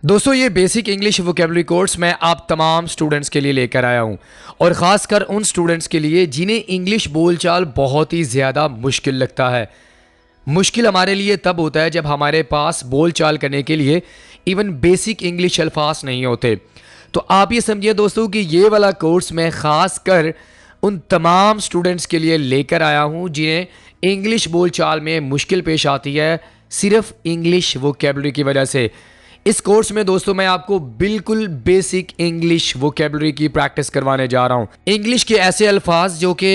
दोस्तों ये basic English vocabulary course मैं आप तमाम स्टूडेंट्स के लिए लेकर आया हूँ और ख़ासकर उन स्टूडेंट्स के लिए जिन्हें इंग्लिश बोलचाल बहुत ही ज़्यादा मुश्किल लगता है। मुश्किल हमारे लिए तब होता है जब हमारे पास बोलचाल करने के लिए इवन बेसिक इंग्लिश अल्फाज नहीं होते। तो आप ये समझिए दोस्तों कि ये वाला कोर्स मैं ख़ास कर उन तमाम स्टूडेंट्स के लिए लेकर आया हूँ जिन्हें इंग्लिश बोलचाल में मुश्किल पेश आती है सिर्फ इंग्लिश वोकेबलरी की वजह से। इस कोर्स में दोस्तों मैं आपको बिल्कुल बेसिक इंग्लिश वोकेबलरी की प्रैक्टिस करवाने जा रहा हूँ। इंग्लिश के ऐसे अल्फाज जो कि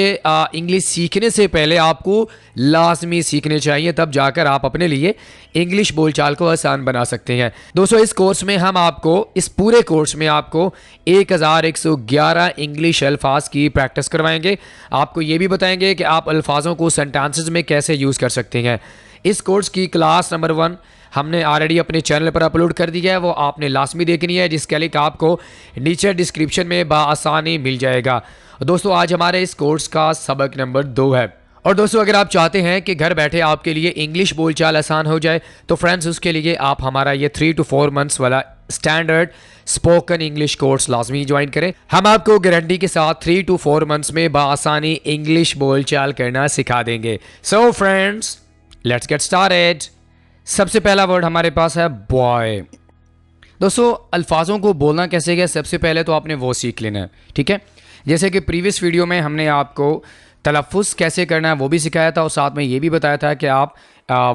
इंग्लिश सीखने से पहले आपको लाजमी सीखने चाहिए, तब जाकर आप अपने लिए इंग्लिश बोलचाल को आसान बना सकते हैं। दोस्तों इस कोर्स में हम आपको इस पूरे कोर्स में आपको 1111 इंग्लिश अल्फाज की प्रैक्टिस करवाएंगे। आपको ये भी बताएंगे कि आप अल्फाजों को सेंटेंसेस में कैसे यूज़ कर सकते हैं। इस कोर्स की क्लास नंबर 1 हमने ऑलरेडी अपने चैनल पर अपलोड कर दिया है, वो आपने लाजमी देखनी है, जिसका लिंक आपको नीचे डिस्क्रिप्शन में बाआसानी मिल जाएगा। दोस्तों आज हमारे इस कोर्स का सबक नंबर 2 है। और दोस्तों अगर आप चाहते हैं कि घर बैठे आपके लिए इंग्लिश बोलचाल आसान हो जाए तो फ्रेंड्स उसके लिए आप हमारा ये 3 to 4 मंथ्स वाला स्टैंडर्ड स्पोकन इंग्लिश कोर्स लाजमी ज्वाइन करें। हम आपको गारंटी के साथ 3 to 4 मंथ्स में बाआसानी इंग्लिश बोलचाल करना सिखा देंगे। So friends let's get started. सबसे पहला वर्ड हमारे पास है बॉय। दोस्तों अल्फाजों को बोलना कैसे है सबसे पहले तो आपने वो सीख लेना है, ठीक है। जैसे कि प्रीवियस वीडियो में हमने आपको तलफ़्फ़ुज़ कैसे करना है वो भी सिखाया था और साथ में ये भी बताया था कि आप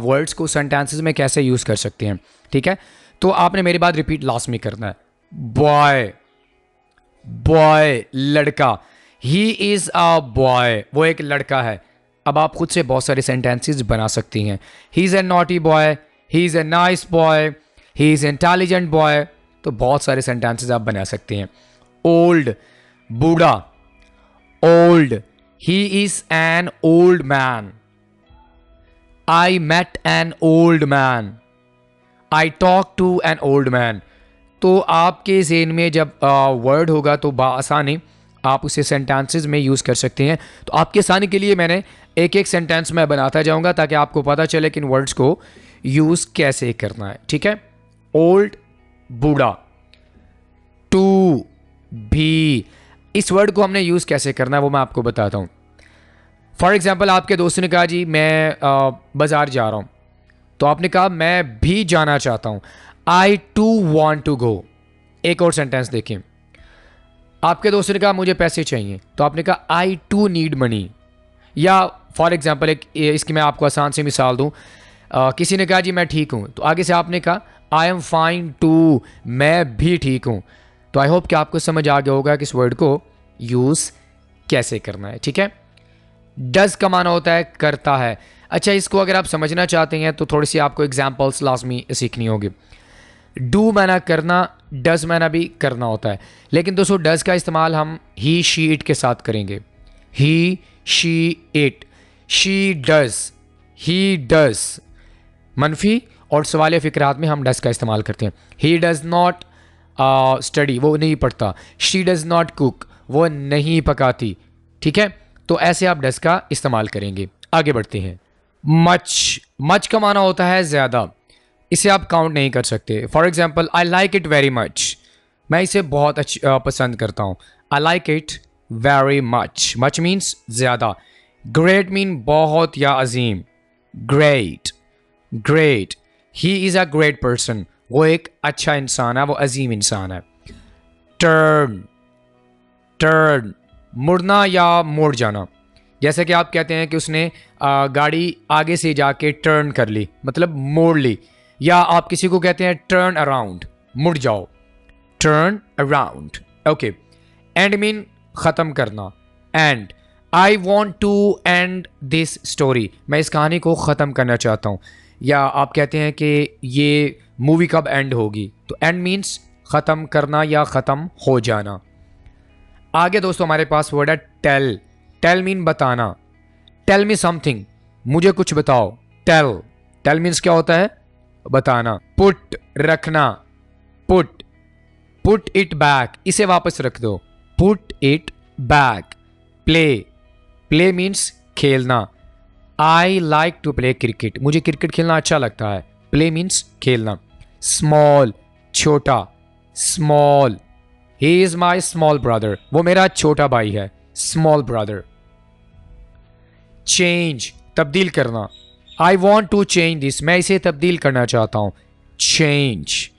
वर्ड्स को सेंटेंसेस में कैसे यूज़ कर सकते हैं, ठीक है। तो आपने मेरी बात रिपीट लाजमी करना है। बॉय, बॉय लड़का, ही इज़ अ बॉय, वो एक लड़का है। अब आप खुद से बहुत सारे सेंटेंसेस बना सकती हैं। He is a naughty boy, he is a nice boy, he is intelligent boy, तो बहुत सारे सेंटेंसेस आप बना सकते हैं। ओल्ड, बूढ़ा, old, he is an old man. I met an old man, I talk to an old man. तो आपके ज़हन में जब वर्ड होगा तो बाआसानी आप उसे सेंटेंसेस में यूज़ कर सकते हैं। तो आपके आसानी के लिए मैंने एक एक सेंटेंस मैं बनाता जाऊंगा ताकि आपको पता चले कि इन वर्ड्स को यूज़ कैसे करना है, ठीक है। ओल्ड, बूढ़ा, टू, भी, इस वर्ड को हमने यूज़ कैसे करना है वो मैं आपको बताता हूँ। फॉर एग्जाम्पल आपके दोस्त ने कहा जी मैं बाज़ार जा रहा हूँ, तो आपने कहा मैं भी जाना चाहता हूँ, आई टू वॉन्ट टू गो। एक और सेंटेंस देखें, आपके दोस्त ने कहा मुझे पैसे चाहिए, तो आपने कहा आई टू नीड मनी। या फॉर एग्जाम्पल एक इसकी मैं आपको आसान सी मिसाल दूँ, किसी ने कहा जी मैं ठीक हूँ, तो आगे से आपने कहा आई एम फाइन टू, मैं भी ठीक हूँ। तो आई होप कि आपको समझ आ गया होगा कि इस वर्ड को यूज़ कैसे करना है, ठीक है। डज का माना होता है करता है। अच्छा इसको अगर आप समझना चाहते हैं तो थोड़ी सी आपको एग्जाम्पल्स लाजमी सीखनी होगी। डू माना करना, डज माना भी करना होता है, लेकिन दोस्तों डज का इस्तेमाल हम ही शी इट के साथ करेंगे। He she it, she does, he does मनफी और सवालिया फ़िक्रात में हम डज का इस्तेमाल करते हैं। ही डज नॉट स्टडी, वो नहीं पढ़ता। शी डज नॉट कुक, वो नहीं पकाती, ठीक है। तो ऐसे आप डज का इस्तेमाल करेंगे। आगे बढ़ते हैं। मच, मच का माना होता है ज़्यादा, इसे आप काउंट नहीं कर सकते। For example I like it very much, मैं इसे बहुत पसंद करता हूँ। I like it very much, much means ज़्यादा। ग्रेट मीन बहुत या अजीम, great, great. He is a great person, वो एक अच्छा इंसान है, वो अजीम इंसान है। टर्न, टर्न मुड़ना या मुड़ जाना। जैसे कि आप कहते हैं कि उसने गाड़ी आगे से जाके टर्न कर ली, मतलब मोड़ ली। या आप किसी को कहते हैं टर्न अराउंड, मुड़ जाओ, turn around, okay. End mean ख़त्म करना, end. I want to end this story, मैं इस कहानी को ख़त्म करना चाहता हूँ। या आप कहते हैं कि ये मूवी कब एंड होगी, तो एंड मीन्स ख़त्म करना या ख़त्म हो जाना। आगे दोस्तों हमारे पास वर्ड है टेल। टेल मीन बताना। टेल मी समथिंग, मुझे कुछ बताओ। टेल, टेल मीन्स क्या होता है, बताना। पुट रखना, पुट, पुट इट बैक, इसे वापस रख दो, put it back. Play, play means खेलना। I like to play cricket, मुझे क्रिकेट खेलना अच्छा लगता है। प्ले मीन्स खेलना। स्मॉल, छोटा, small, he is my small brother, वो मेरा छोटा भाई है, स्मॉल ब्रदर। चेंज, तब्दील करना, I want to change this, मैं इसे तब्दील करना चाहता हूं, चेंज।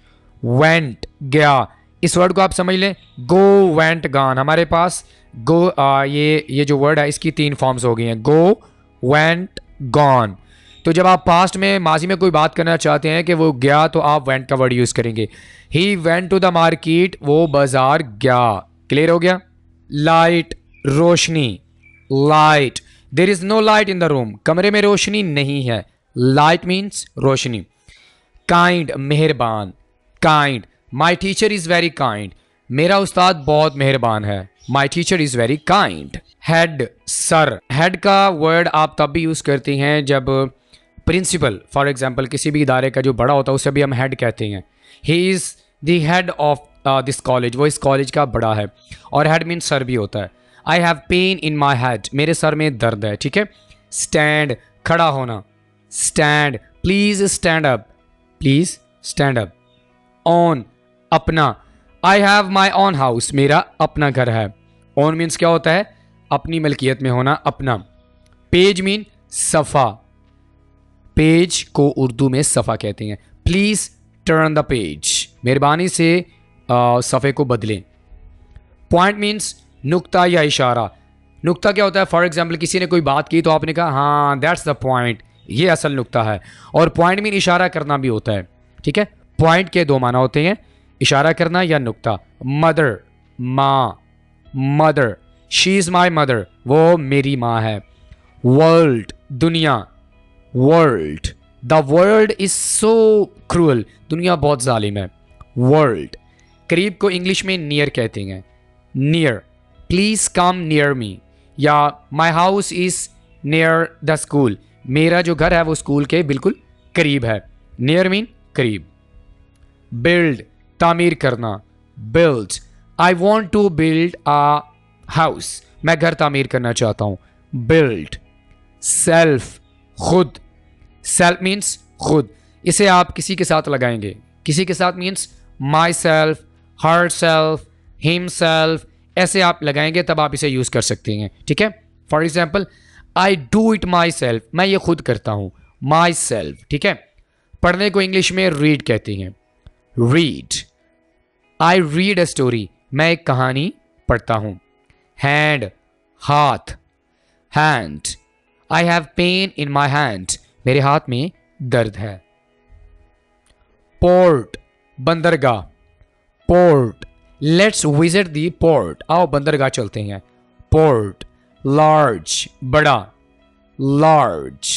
वेंट, गया, इस वर्ड को आप समझ लें, गो, वेंट, गॉन। हमारे पास गो ये जो वर्ड है इसकी 3 फॉर्म्स हो गई हैं, गो, वेंट, गॉन। तो जब आप पास्ट में, माजी में कोई बात करना चाहते हैं कि वो गया, तो आप वेंट का वर्ड यूज करेंगे। He went to the market, वो बाजार गया। क्लियर हो गया? लाइट, रोशनी, light, there is no light in the room, कमरे में रोशनी नहीं है, लाइट मीन्स रोशनी। काइंड, मेहरबान, kind, my teacher is very kind, मेरा उस्ताद बहुत मेहरबान है, my teacher is very kind. Head, sir, head का वर्ड आप तब भी यूज करते हैं जब प्रिंसिपल, फॉर एग्जाम्पल किसी भी इदारे का जो बड़ा होता है उसे भी हम हेड कहते हैं। He is the head of this college, वो इस कॉलेज का बड़ा है, और हेड मीन सर भी होता है। I have pain in my head, मेरे सर में दर्द है, ठीक है। स्टैंड, खड़ा होना, stand, please stand up, please stand up. Own, अपना, I have my own house, मेरा अपना घर है। ओन मीन्स क्या होता है? अपनी मलकियत में होना, अपना। पेज मीन सफ़ा, पेज को उर्दू में सफ़ा कहते हैं। प्लीज टर्न द पेज, मेहरबानी से सफ़े को बदलें। पॉइंट मीन्स नुक्ता या इशारा। नुक्ता क्या होता है? फॉर एग्जाम्पल किसी ने कोई बात की तो आपने कहा हाँ दैट्स द पॉइंट, ये असल नुक्ता है। और पॉइंट मीन इशारा करना भी होता है, ठीक है। पॉइंट के 2 माना होते हैं, इशारा करना या नुक्ता। मदर, माँ, mother, she is my mother, वो मेरी माँ है। वर्ल्ड, दुनिया, world, the world is so cruel, दुनिया बहुत जालिम है। वर्ल्ड, करीब को इंग्लिश में नियर कहते हैं, near, please come near me, या my house is near the school, मेरा जो घर है वो स्कूल के बिल्कुल करीब है। नियर मीन करीब। बिल्ड, तामीर करना, build, I want to build a house, मैं घर तामीर करना चाहता हूं, बिल्ड। सेल्फ, खुद, सेल्फ मीन्स खुद, इसे आप किसी के साथ लगाएंगे, किसी के साथ means my self, her self, him self, ऐसे आप लगाएंगे तब आप इसे यूज कर सकते हैं, ठीक है। For example I do it my self, मैं ये खुद करता हूं, माई सेल्फ, ठीक है। पढ़ने को इंग्लिश में रीड कहते हैं, read. I read a story, मैं एक कहानी पढ़ता हूं। हैंड, हाथ, hand, I have pain in my hand, मेरे हाथ में दर्द है। पोर्ट, बंदरगाह, port, let's visit the port, आओ बंदरगाह चलते हैं। पोर्ट। लार्ज, बड़ा, large,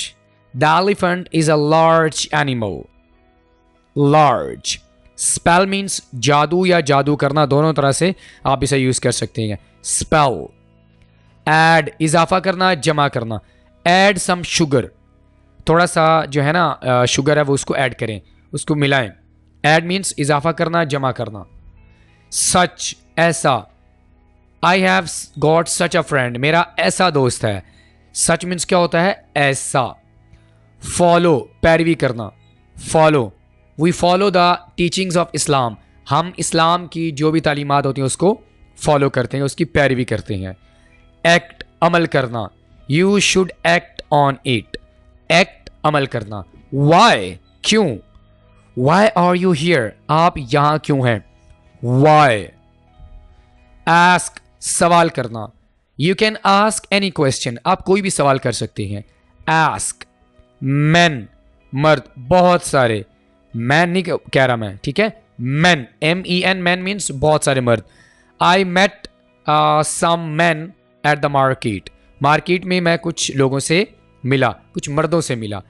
the elephant is a large animal, large. Spell means जादू या जादू करना, दोनों तरह से आप इसे यूज कर सकते हैं, स्पेल। ऐड, इजाफा करना, जमा करना, ऐड सम शुगर, थोड़ा सा जो है ना शुगर है वो उसको ऐड करें, उसको मिलाएं। ऐड मीन्स इजाफा करना, जमा करना। सच, ऐसा, I have got such a friend, मेरा ऐसा दोस्त है। सच मीन्स क्या होता है? ऐसा। फॉलो, पैरवी करना, follow, we follow the teachings of Islam, हम इस्लाम की जो भी तालीमात होती हैं उसको फॉलो करते हैं, उसकी पैरवी करते हैं। एक्ट, अमल करना, you should act on it, act, अमल करना। वाई, क्यों, वाई आर यू हियर, आप यहां क्यों हैं, वाई। आस्क, सवाल करना, you can ask any question, आप कोई भी सवाल कर सकते हैं, आस्क। मैन, मर्द, बहुत सारे, मैन नहीं कह रहा मैं, ठीक है, मैन, MEN, मैन मीन्स बहुत सारे मर्द। I met some man at the market, market में मैं कुछ लोगों से मिला, कुछ मर्दों से मिला।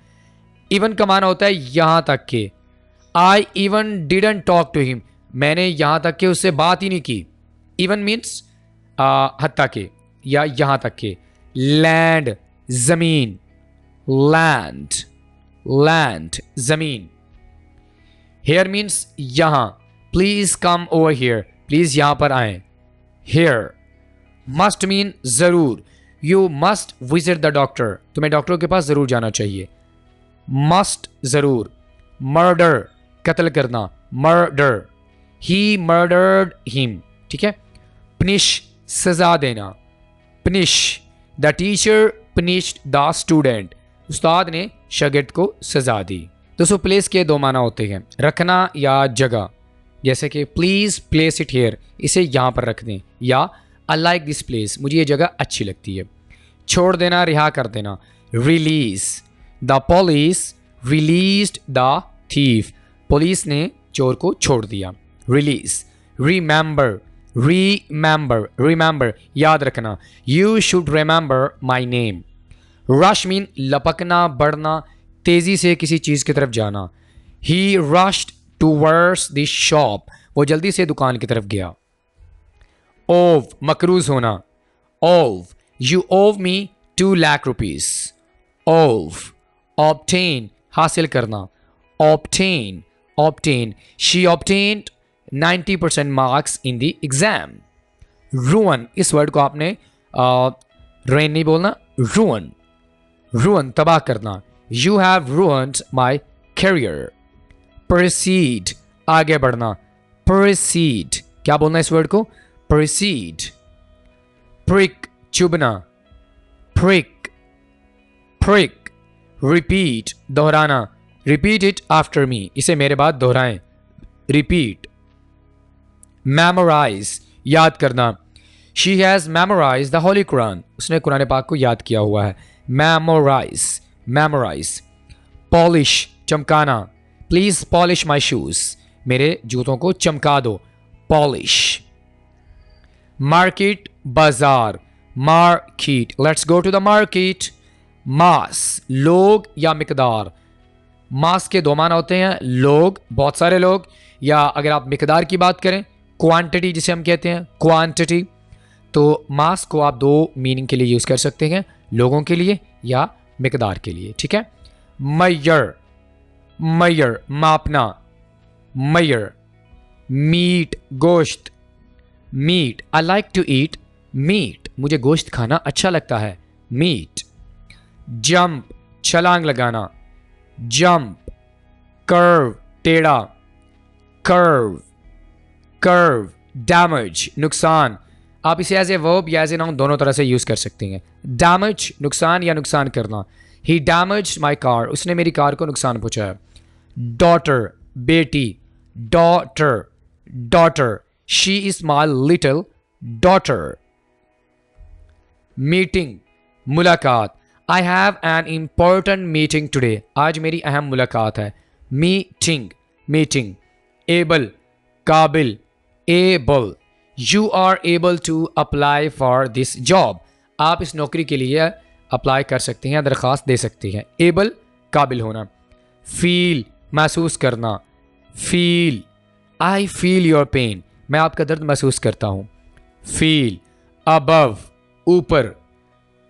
इवन का माना होता है यहां तक के, I even didn't talk to him, मैंने यहां तक के उससे बात ही नहीं की। इवन मीन्स हत्ता के या यहां तक के। लैंड, जमीन, लैंड, लैंड, जमीन। हेयर मीन्स यहां, please come over here, please यहां पर आए, हियर। मस्ट मीन जरूर, you must visit the doctor, तुम्हें डॉक्टर के पास जरूर जाना चाहिए, मस्ट, जरूर। मर्डर, कत्ल करना, मर्डर, ही मर्डर्ड हिम, ठीक है। पनिश, सजा देना, punish, the teacher punished the student, उस्ताद ने शागिर्द को सजा दी। दोस्तों प्लेस के दो माना होते हैं, रखना या जगह, जैसे कि प्लीज़ प्लेस इट हेयर, इसे यहाँ पर रख दें, या आई लाइक दिस प्लेस, मुझे ये जगह अच्छी लगती है। छोड़ देना, रिहा कर देना, release, the police released the thief, police ने चोर को छोड़ दिया, रिलीज। रिमेंबर, रिमेंबर, रिमेंबर याद रखना, you should remember my name. Rush mean लपकना, बढ़ना, तेजी से किसी चीज़ की तरफ जाना। He rushed towards the shop, वो जल्दी से दुकान की तरफ गया। ओव, मकरूज होना, owe, you owe me 2 lakh rupees. Owe, obtain, हासिल करना, obtain, obtain, she obtained 90% marks in the exam. Ruin, इस वर्ड को आपने रेन नहीं बोलना, रुअन, रुअन तबाह करना, you have ruined my career. Proceed, आगे बढ़ना, प्रोसीड, क्या बोलना इस वर्ड को, प्रोसीड। प्रिक, चुभना, प्रिक, प्रिक। रिपीट, दोहराना, रिपीट इट आफ्टर मी, इसे मेरे बाद दोहराएं, रिपीट। मेमोराइज, याद करना, she has memorise the holy Quran, उसने कुरान पाक को याद किया हुआ है, मेमोराइज, मेमोराइज। पॉलिश, चमकाना, प्लीज पॉलिश माई शूज, मेरे जूतों को चमका दो, पॉलिश। मार्केट, बाजार, market, let's go to the market. Mass, लोग या मिकदार, मास के दो माना होते हैं, लोग, बहुत सारे लोग, या अगर आप मिकदार की बात करें, क्वांटिटी जिसे हम कहते हैं, क्वांटिटी। तो मास को आप दो मीनिंग के लिए यूज कर सकते हैं, लोगों के लिए या मिकदार के लिए, ठीक है। मयर, मयर, मापना, मयर। मीट, गोश्त, meat, I like to eat meat, मुझे गोश्त खाना अच्छा लगता है, मीट। जंप, छलांग लगाना, जंप। कर्व, टेढ़ा, कर्व, कर्व। डैमेज, नुकसान, आप इसे एज ए वर्ब या एज ए नाउन दोनों तरह से यूज कर सकते हैं। डैमेज, नुकसान या नुकसान करना, ही डैमेज्ड माई कार, उसने मेरी कार को नुकसान पहुंचाया। डॉटर, बेटी, daughter, daughter, she is my little daughter. Meeting, मुलाकात, I have an important meeting today, आज मेरी अहम मुलाकात है, मीटिंग, मीटिंग। एबल, काबिल, able, you are able to apply for this job, आप इस नौकरी के लिए अप्लाई कर सकते हैं, दरख्वास्त दे सकते हैं, एबल, काबिल होना। फील, महसूस करना, feel, I feel your pain, मैं आपका दर्द महसूस करता हूं, फील। अबव, ऊपर,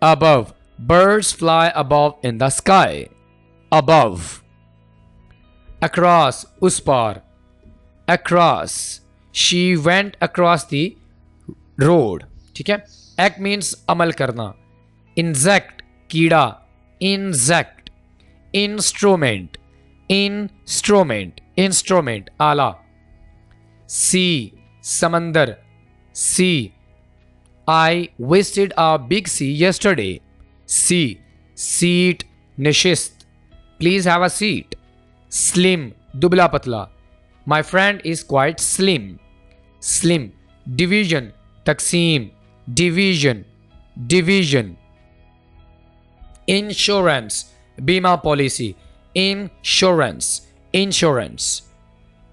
above, birds fly above in the sky, above. Across, उस पार, across, she went across the road, ठीक है। एक्ट मीन्स अमल करना। इंजेक्ट, कीड़ा, इंजेक्ट। इंस्ट्रूमेंट, इंस्ट्रूमेंट, इंस्ट्रूमेंट, आला। सी, समंदर, sea, I visited a big sea yesterday, sea. Seat, नशिस्त, please have a seat. Slim, दुबला पतला, my friend is quite slim, slim. Division, तकसीम, डिवीजन, डिवीजन। इंश्योरेंस, बीमा policy, insurance, insurance.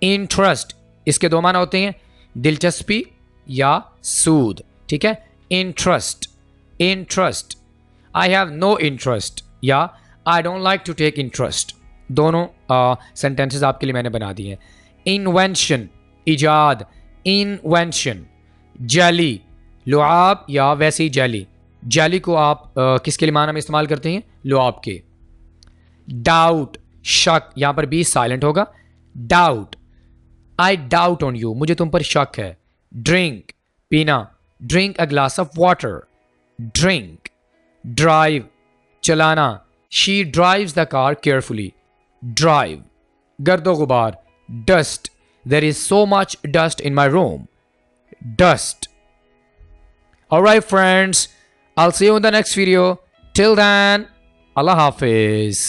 Interest, इसके दो माना होते हैं, दिलचस्पी या सूद, ठीक है। Interest, interest, I have no interest या I don't like to take interest, दोनों सेंटेंसेस आपके लिए मैंने बना दिए हैं। इन्वेंशन, इजाद, इन्वेंशन। जेली, लुआब या वैसी जेली, जेली को आप किसके लिए माना में इस्तेमाल करते हैं, लुआब के। डाउट, शक, यहां पर भी साइलेंट होगा, doubt, I doubt on you, मुझे तुम पर शक है। ड्रिंक, पीना, drink a glass of water, drink. Drive, चलाना, she drives the car carefully, drive. गर्दो गुबार, dust, There is so much dust in my room. Dust. Alright friends, I'll see you in the next video. Till then, Allah Hafiz.